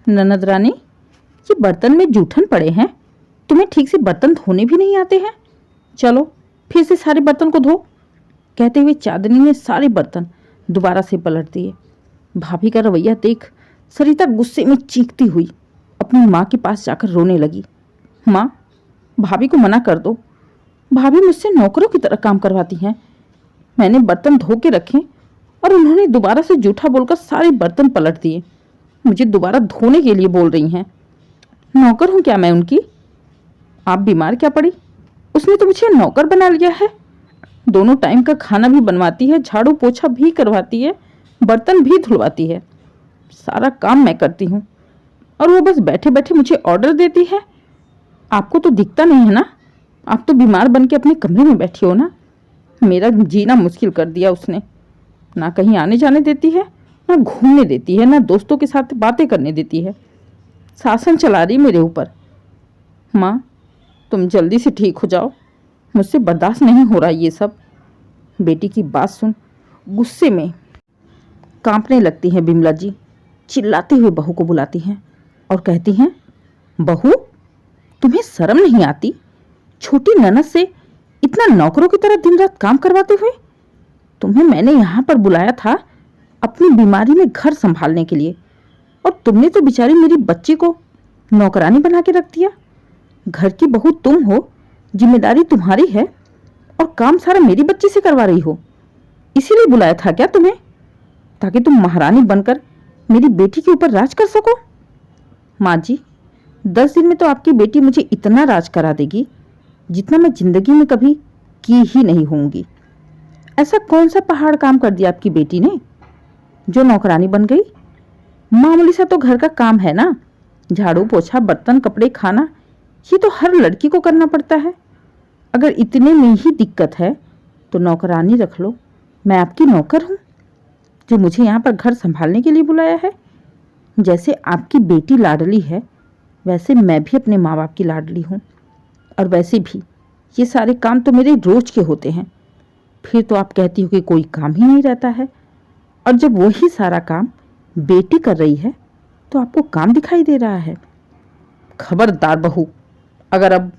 ननद रानी, ये बर्तन में जूठन पड़े हैं, तुम्हें ठीक से बर्तन धोने भी नहीं आते हैं। चलो फिर से सारे बर्तन को धो। कहते हुए चांदनी ने सारे बर्तन दोबारा से पलट दिए। भाभी का रवैया देख सरिता गुस्से में चीखती हुई अपनी माँ के पास जाकर रोने लगी। माँ, भाभी को मना कर दो, भाभी मुझसे नौकरों की तरह काम करवाती हैं। मैंने बर्तन धो के रखे और उन्होंने दोबारा से जूठा बोलकर सारे बर्तन पलट दिए। मुझे दोबारा धोने के लिए बोल रही हैं। नौकर हूँ क्या मैं उनकी? आप बीमार क्या पड़ी? उसने तो मुझे नौकर बना लिया है। दोनों टाइम का खाना भी बनवाती है, झाड़ू पोछा भी करवाती है, बर्तन भी धुलवाती है। सारा काम मैं करती हूँ और वो बस बैठे बैठे मुझे ऑर्डर देती है। आपको तो दिखता नहीं है ना, आप तो बीमार बन के अपने कमरे में बैठी हो ना। मेरा जीना मुश्किल कर दिया उसने। ना कहीं आने जाने देती है, ना घूमने देती है, ना दोस्तों के साथ बातें करने देती है। शासन चला रही मेरे ऊपर। माँ, तुम जल्दी से ठीक हो जाओ, मुझसे बर्दाश्त नहीं हो रहा ये सब। बेटी की बात सुन गुस्से में कांपने लगती हैं बिमला जी। चिल्लाते हुए बहू को बुलाती हैं और कहती हैं, बहू, तुम्हें शर्म नहीं आती? छोटी ननद से इतना नौकरों की तरह दिन रात काम करवाते हुए। तुम्हें मैंने यहाँ पर बुलाया था अपनी बीमारी में घर संभालने के लिए, और तुमने तो बेचारी मेरी बच्ची को नौकरानी बना के रख दिया। घर की बहू तुम हो, जिम्मेदारी तुम्हारी है, और काम सारा मेरी बच्ची से करवा रही हो। इसीलिए बुलाया था क्या तुम्हें, ताकि तुम महारानी बनकर मेरी बेटी के ऊपर राज कर सको? माँ जी, 10 दिन में तो आपकी बेटी मुझे इतना राज करा देगी जितना मैं जिंदगी में कभी की ही नहीं होंगी। ऐसा कौन सा पहाड़ काम कर दिया आपकी बेटी ने जो नौकरानी बन गई? मामूली सा तो घर का काम है ना, झाड़ू पोछा, बर्तन, कपड़े, खाना, ये तो हर लड़की को करना पड़ता है। अगर इतने में ही दिक्कत है तो नौकरानी रख लो। मैं आपकी नौकर हूँ जो मुझे यहाँ पर घर संभालने के लिए बुलाया है। जैसे आपकी बेटी लाडली है, वैसे मैं भी अपने माँ बाप की लाडली हूँ। और वैसे भी ये सारे काम तो मेरे रोज के होते हैं। फिर तो आप कहती हो कि कोई काम ही नहीं रहता है, और जब वही सारा काम बेटी कर रही है तो आपको काम दिखाई दे रहा है। खबरदार बहू, अगर अब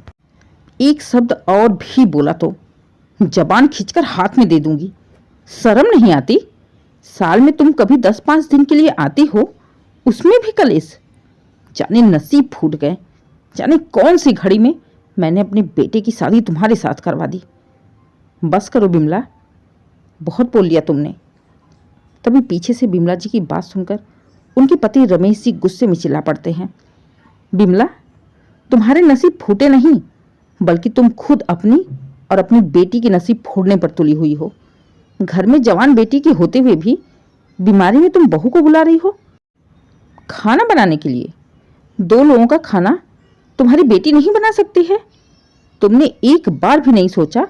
एक शब्द और भी बोला तो जबान खींचकर हाथ में दे दूंगी। शर्म नहीं आती? साल में तुम कभी 10-5 दिन के लिए आती हो, उसमें भी कलेश। जाने नसीब फूट गए, जाने कौन सी घड़ी में मैंने अपने बेटे की शादी तुम्हारे साथ करवा दी। बस करो बिमला, बहुत बोल लिया तुमने। तभी पीछे से बिमला जी की बात सुनकर उनके पति रमेश जी गुस्से में चिल्ला पड़ते हैं। बिमला, तुम्हारे नसीब फूटे नहीं, बल्कि तुम खुद अपनी और अपनी बेटी के नसीब फोड़ने पर तुली हुई हो। घर में जवान बेटी के होते हुए भी बीमारी में तुम बहू को बुला रही हो खाना बनाने के लिए। 2 लोगों का खाना तुम्हारी बेटी नहीं बना सकती है? तुमने एक बार भी नहीं सोचा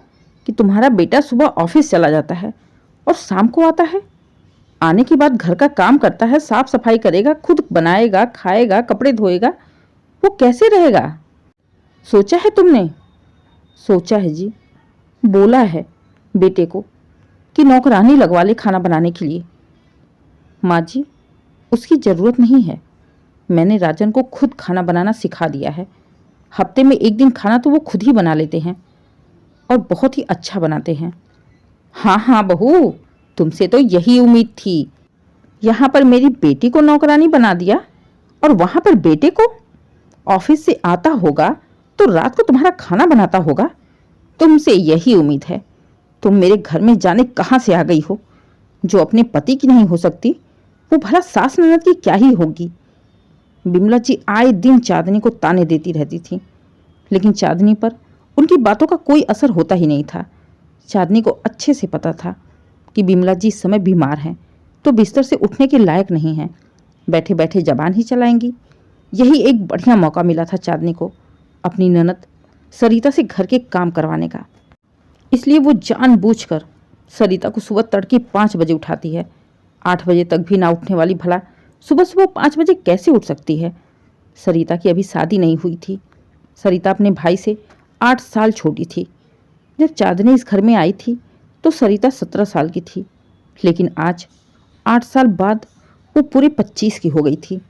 कि तुम्हारा बेटा सुबह ऑफिस चला जाता है और शाम को आता है। आने के बाद घर का काम करता है, साफ सफाई करेगा, खुद बनाएगा, खाएगा, कपड़े धोएगा। वो कैसे रहेगा? सोचा है तुमने? सोचा है जी, बोला है बेटे को कि नौकरानी लगवा ले खाना बनाने के लिए। माँ जी, उसकी ज़रूरत नहीं है। मैंने राजन को खुद खाना बनाना सिखा दिया है। हफ्ते में 1 दिन खाना तो वो खुद ही बना लेते हैं, और बहुत ही अच्छा बनाते हैं। हाँ हाँ बहू, तुमसे तो यही उम्मीद थी। यहाँ पर मेरी बेटी को नौकरानी बना दिया, और वहाँ पर बेटे को ऑफिस से आता होगा तो रात को तुम्हारा खाना बनाता होगा। तुमसे यही उम्मीद है। तुम मेरे घर में जाने कहाँ से आ गई हो। जो अपने पति की नहीं हो सकती, वो भला सास ननद की क्या ही होगी। बिमला जी आए दिन चांदनी को ताने देती रहती थी, लेकिन चांदनी पर उनकी बातों का कोई असर होता ही नहीं था। चांदनी को अच्छे से पता था कि बिमला जी इस समय बीमार हैं, तो बिस्तर से उठने के लायक नहीं हैं, बैठे बैठे जबान ही चलाएंगी। यही एक बढ़िया मौका मिला था चांदनी को अपनी ननद सरिता से घर के काम करवाने का। इसलिए वो जानबूझकर सरिता को सुबह तड़के 5 बजे उठाती है। 8 बजे तक भी ना उठने वाली भला सुबह सुबह 5 बजे कैसे उठ सकती है? सरिता की अभी शादी नहीं हुई थी। सरिता अपने भाई से 8 साल छोटी थी। जब चांदनी इस घर में आई थी तो सरिता 17 साल की थी, लेकिन आज 8 साल बाद वो पूरे 25 की हो गई थी।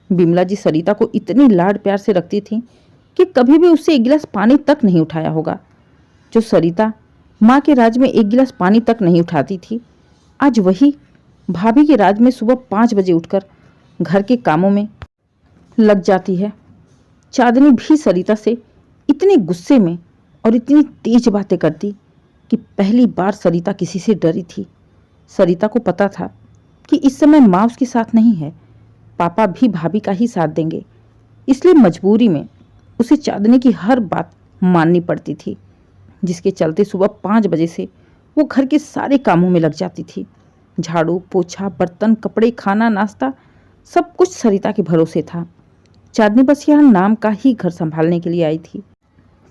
बिमला जी सरिता को इतनी लाड प्यार से रखती थी कि कभी भी उससे एक गिलास पानी तक नहीं उठाया होगा। जो सरिता माँ के राज में एक गिलास पानी तक नहीं उठाती थी, आज वही भाभी के राज में सुबह 5 बजे उठकर घर के कामों में लग जाती है। चांदनी भी सरिता से इतने गुस्से में और इतनी तेज बातें करती कि पहली बार सरिता किसी से डरी थी। सरिता को पता था कि इस समय माँ उसके साथ नहीं है, पापा भी भाभी का ही साथ देंगे, इसलिए मजबूरी में उसे चांदनी की हर बात माननी पड़ती थी, जिसके चलते सुबह 5 बजे से वो घर के सारे कामों में लग जाती थी। झाड़ू पोछा, बर्तन, कपड़े, खाना, नाश्ता, सब कुछ सरिता के भरोसे था। चांदनी बस यहाँ नाम का ही घर संभालने के लिए आई थी।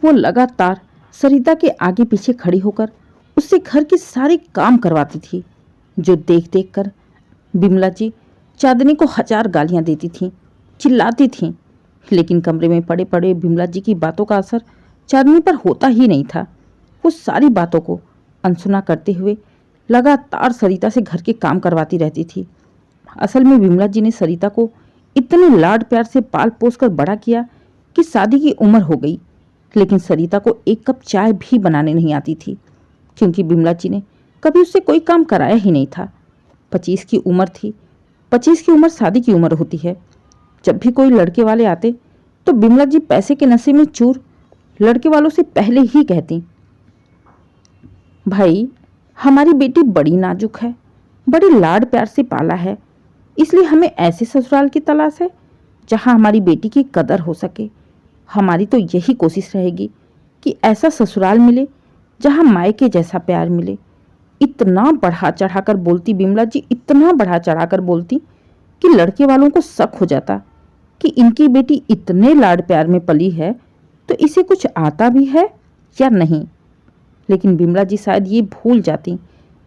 वो लगातार सरिता के आगे पीछे खड़ी होकर उससे घर के सारे काम करवाती थी, जो देख देख कर बिमला जी चांदनी को 1000 गालियां देती थीं, चिल्लाती थीं, लेकिन कमरे में पड़े पड़े बिमला जी की बातों का असर चांदनी पर होता ही नहीं था। वो सारी बातों को अनसुना करते हुए लगातार सरिता से घर के काम करवाती रहती थी। असल में बिमला जी ने सरिता को इतने लाड प्यार से पाल पोस कर बड़ा किया कि शादी की उम्र हो गई, लेकिन सरिता को एक कप चाय भी बनाने नहीं आती थी, क्योंकि बिमला जी ने कभी उससे कोई काम कराया ही नहीं था। 25 की उम्र थी। 25 की उम्र शादी की उम्र होती है। जब भी कोई लड़के वाले आते तो बिमला जी पैसे के नशे में चूर लड़के वालों से पहले ही कहती, भाई हमारी बेटी बड़ी नाजुक है, बड़ी लाड प्यार से पाला है, इसलिए हमें ऐसे ससुराल की तलाश है जहां हमारी बेटी की कदर हो सके। हमारी तो यही कोशिश रहेगी कि ऐसा ससुराल मिले जहां मायके जैसा प्यार मिले। इतना बढ़ा चढ़ाकर बोलती बिमला जी, इतना बढ़ा चढ़ाकर बोलती कि लड़के वालों को शक हो जाता कि इनकी बेटी इतने लाड प्यार में पली है तो इसे कुछ आता भी है या नहीं। लेकिन बिमला जी शायद ये भूल जाती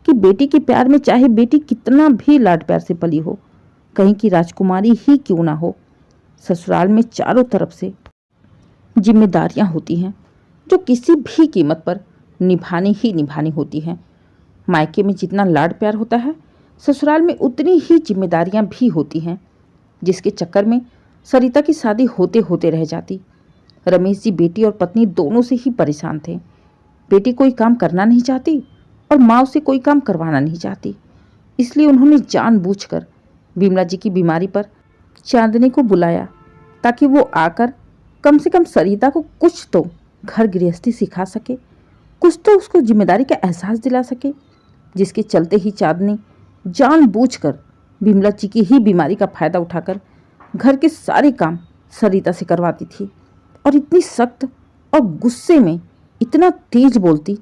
कि बेटी के प्यार में चाहे बेटी कितना भी लाड प्यार से पली हो, कहीं की राजकुमारी ही क्यों ना हो, ससुराल में चारों तरफ से जिम्मेदारियां होती हैं जो किसी भी कीमत पर निभानी ही निभानी होती हैं। मायके में जितना लाड प्यार होता है, ससुराल में उतनी ही जिम्मेदारियां भी होती हैं, जिसके चक्कर में सरिता की शादी होते होते रह जाती। रमेश जी बेटी और पत्नी दोनों से ही परेशान थे। बेटी कोई काम करना नहीं चाहती और माँ उसे कोई काम करवाना नहीं चाहती, इसलिए उन्होंने जानबूझकर बिमला जी की बीमारी पर चांदनी को बुलाया ताकि वो आकर कम से कम सरिता को कुछ तो घर गृहस्थी सिखा सके, कुछ तो उसको जिम्मेदारी का एहसास दिला सके। जिसके चलते ही चांदनी जानबूझकर बिमला जी की ही बीमारी का फायदा उठाकर घर के सारे काम सरिता से करवाती थी, और इतनी सख्त और गुस्से में इतना तेज बोलती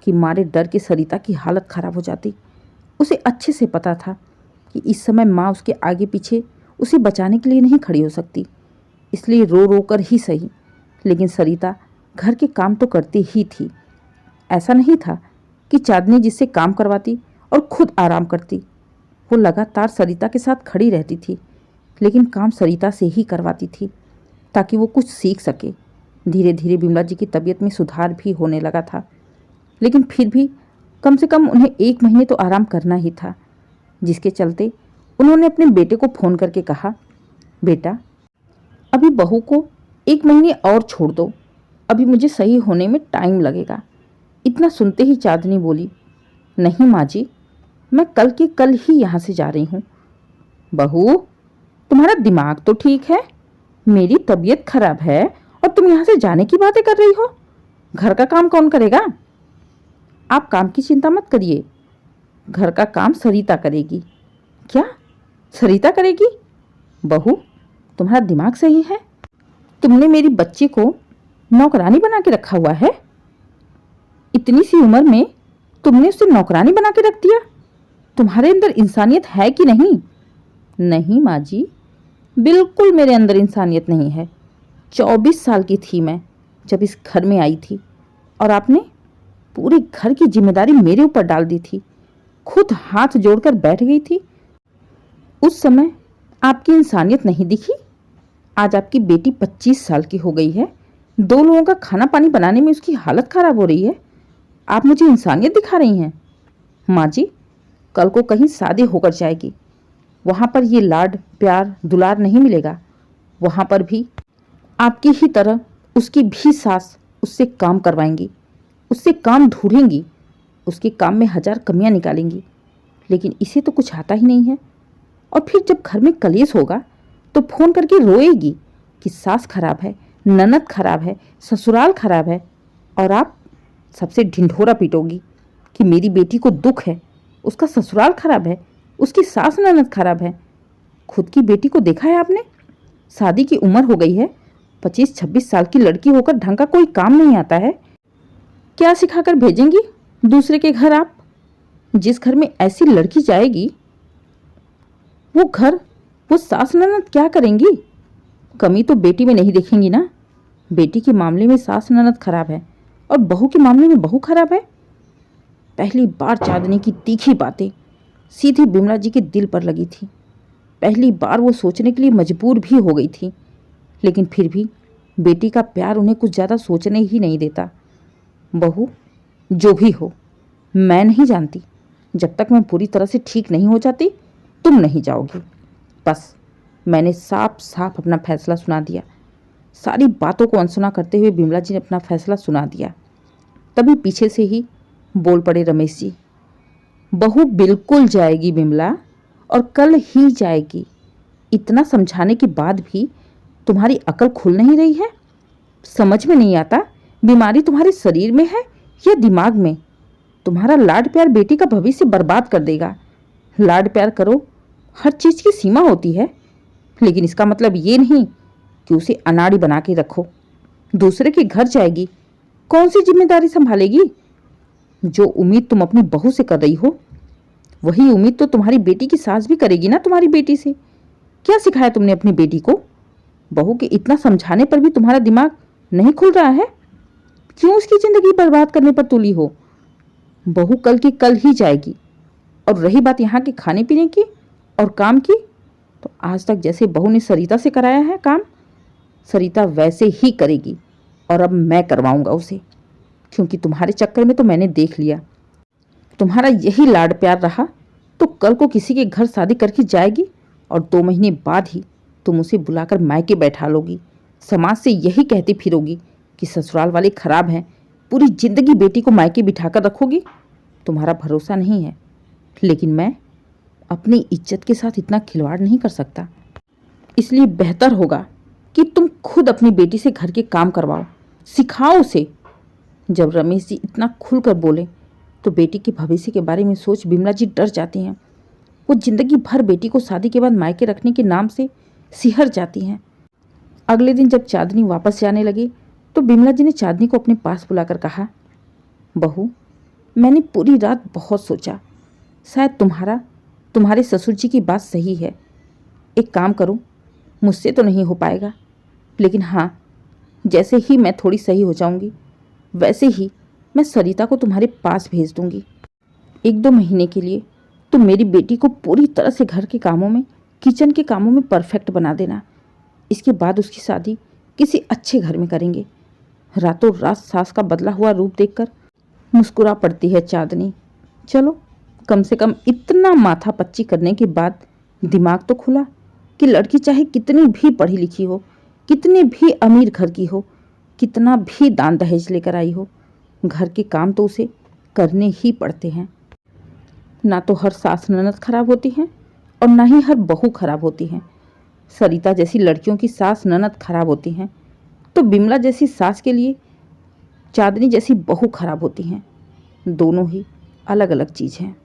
कि मारे डर के सरिता की हालत खराब हो जाती। उसे अच्छे से पता था कि इस समय माँ उसके आगे पीछे उसे बचाने के लिए नहीं खड़ी हो सकती, इसलिए रो रो कर ही सही, लेकिन सरिता घर के काम तो करती ही थी। ऐसा नहीं था कि चांदनी जिससे काम करवाती और खुद आराम करती। वो लगातार सरिता के साथ खड़ी रहती थी, लेकिन काम सरिता से ही करवाती थी ताकि वो कुछ सीख सके। धीरे धीरे बिमला जी की तबीयत में सुधार भी होने लगा था, लेकिन फिर भी कम से कम उन्हें 1 महीने तो आराम करना ही था, जिसके चलते उन्होंने अपने बेटे को फ़ोन करके कहा, बेटा अभी बहू को 1 महीने और छोड़ दो, अभी मुझे सही होने में टाइम लगेगा। इतना सुनते ही चांदनी बोली, नहीं माँ जी, मैं कल के कल ही यहाँ से जा रही हूँ। बहू तुम्हारा दिमाग तो ठीक है, मेरी तबीयत खराब है और तुम यहाँ से जाने की बातें कर रही हो। घर का काम कौन करेगा? आप काम की चिंता मत करिए, घर का काम सरिता करेगी। क्या सरिता करेगी? बहू तुम्हारा दिमाग सही है? तुमने मेरी बच्ची को नौकरानी बना के रखा हुआ है? इतनी सी उम्र में तुमने उसे नौकरानी बना के रख दिया? तुम्हारे अंदर इंसानियत है कि नहीं? नहीं माँ जी, बिल्कुल मेरे अंदर इंसानियत नहीं है। 24 साल की थी मैं जब इस घर में आई थी, और आपने पूरे घर की जिम्मेदारी मेरे ऊपर डाल दी थी। खुद हाथ जोड़कर बैठ गई थी। उस समय आपकी इंसानियत नहीं दिखी। आज आपकी बेटी 25 साल की हो गई है, 2 लोगों का खाना पानी बनाने में उसकी हालत खराब हो रही है, आप मुझे इंसानियत दिखा रही हैं? माँ जी, कल को कहीं शादी होकर जाएगी, वहाँ पर ये लाड प्यार दुलार नहीं मिलेगा। वहाँ पर भी आपकी ही तरह उसकी भी सास उससे काम करवाएंगी, उससे काम ढूंढेंगी, उसके काम में 1000 कमियां निकालेंगी, लेकिन इसे तो कुछ आता ही नहीं है। और फिर जब घर में कलेश होगा तो फ़ोन करके रोएगी कि सास खराब है, ननद खराब है, ससुराल खराब है, और आप सबसे ढिंढोरा पीटोगी कि मेरी बेटी को दुख है, उसका ससुराल खराब है, उसकी सास ननद खराब है। खुद की बेटी को देखा है आपने? शादी की उम्र हो गई है, 25-26 साल की लड़की होकर ढंग का कोई काम नहीं आता है। क्या सिखाकर भेजेंगी दूसरे के घर आप? जिस घर में ऐसी लड़की जाएगी वो घर, वो सास ननद क्या करेंगी? कमी तो बेटी में नहीं देखेंगी ना। बेटी के मामले में सास ननद खराब है और बहू के मामले में बहू खराब है। पहली बार चांदनी की तीखी बातें सीधी बिमला जी के दिल पर लगी थी। पहली बार वो सोचने के लिए मजबूर भी हो गई थी, लेकिन फिर भी बेटी का प्यार उन्हें कुछ ज़्यादा सोचने ही नहीं देता। बहू जो भी हो, मैं नहीं जानती। जब तक मैं पूरी तरह से ठीक नहीं हो जाती तुम नहीं जाओगी। बस मैंने साफ साफ अपना फैसला सुना दिया। सारी बातों को अनसुना करते हुए बिमला जी ने अपना फैसला सुना दिया। तभी पीछे से ही बोल पड़े रमेश जी, बहू बिल्कुल जाएगी बिमला, और कल ही जाएगी। इतना समझाने के बाद भी तुम्हारी अकल खुल नहीं रही है। समझ में नहीं आता बीमारी तुम्हारे शरीर में है या दिमाग में। तुम्हारा लाड प्यार बेटी का भविष्य बर्बाद कर देगा। लाड प्यार करो, हर चीज़ की सीमा होती है, लेकिन इसका मतलब ये नहीं कि उसे अनाड़ी बना के रखो। दूसरे के घर जाएगी, कौन सी जिम्मेदारी संभालेगी? जो उम्मीद तुम अपनी बहू से कर रही हो वही उम्मीद तो तुम्हारी बेटी की सास भी करेगी ना तुम्हारी बेटी से। क्या सिखाया तुमने अपनी बेटी को? बहू के इतना समझाने पर भी तुम्हारा दिमाग नहीं खुल रहा है? क्यों उसकी जिंदगी बर्बाद करने पर तुली हो? बहू कल की कल ही जाएगी। और रही बात यहाँ के खाने पीने की और काम की, तो आज तक जैसे बहू ने सरिता से कराया है काम, सरिता वैसे ही करेगी। और अब मैं करवाऊंगा उसे, क्योंकि तुम्हारे चक्कर में तो मैंने देख लिया। तुम्हारा यही लाड प्यार रहा तो कल को किसी के घर शादी करके जाएगी और 2 महीने बाद ही तुम उसे बुलाकर मायके बैठा लोगी। समाज से यही कहती फिरोगी कि ससुराल वाले खराब हैं। पूरी जिंदगी बेटी को मायके बिठाकर रखोगी। तुम्हारा भरोसा नहीं है, लेकिन मैं अपनी इज्जत के साथ इतना खिलवाड़ नहीं कर सकता। इसलिए बेहतर होगा कि तुम खुद अपनी बेटी से घर के काम करवाओ, सिखाओ उसे। जब रमेश जी इतना खुलकर बोले तो बेटी के भविष्य के बारे में सोच बिमला जी डर जाती हैं। वो जिंदगी भर बेटी को शादी के बाद मायके रखने के नाम से सिहर जाती हैं। अगले दिन जब चांदनी वापस जाने लगी तो बिमला जी ने चांदनी को अपने पास बुलाकर कहा, बहू, मैंने पूरी रात बहुत सोचा। शायद तुम्हारे ससुर जी की बात सही है। एक काम करो, मुझसे तो नहीं हो पाएगा, लेकिन हाँ, जैसे ही मैं थोड़ी सही हो जाऊंगी वैसे ही मैं सरिता को तुम्हारे पास भेज दूंगी। 1-2 महीने के लिए तुम मेरी बेटी को पूरी तरह से घर के कामों में, किचन के कामों में परफेक्ट बना देना। इसके बाद उसकी शादी किसी अच्छे घर में करेंगे। रातों रात सास का बदला हुआ रूप देखकर मुस्कुरा पड़ती है चांदनी। चलो, कम से कम इतना माथा पच्ची करने के बाद दिमाग तो खुला कि लड़की चाहे कितनी भी पढ़ी लिखी हो, कितने भी अमीर घर की हो, कितना भी दान दहेज लेकर आई हो, घर के काम तो उसे करने ही पड़ते हैं। ना तो हर सास ननद खराब होती हैं और ना ही हर बहू खराब होती हैं। सरिता जैसी लड़कियों की सास ननद खराब होती हैं तो बिमला जैसी सास के लिए चांदनी जैसी बहू खराब होती हैं। दोनों ही अलग अलग चीज़ हैं।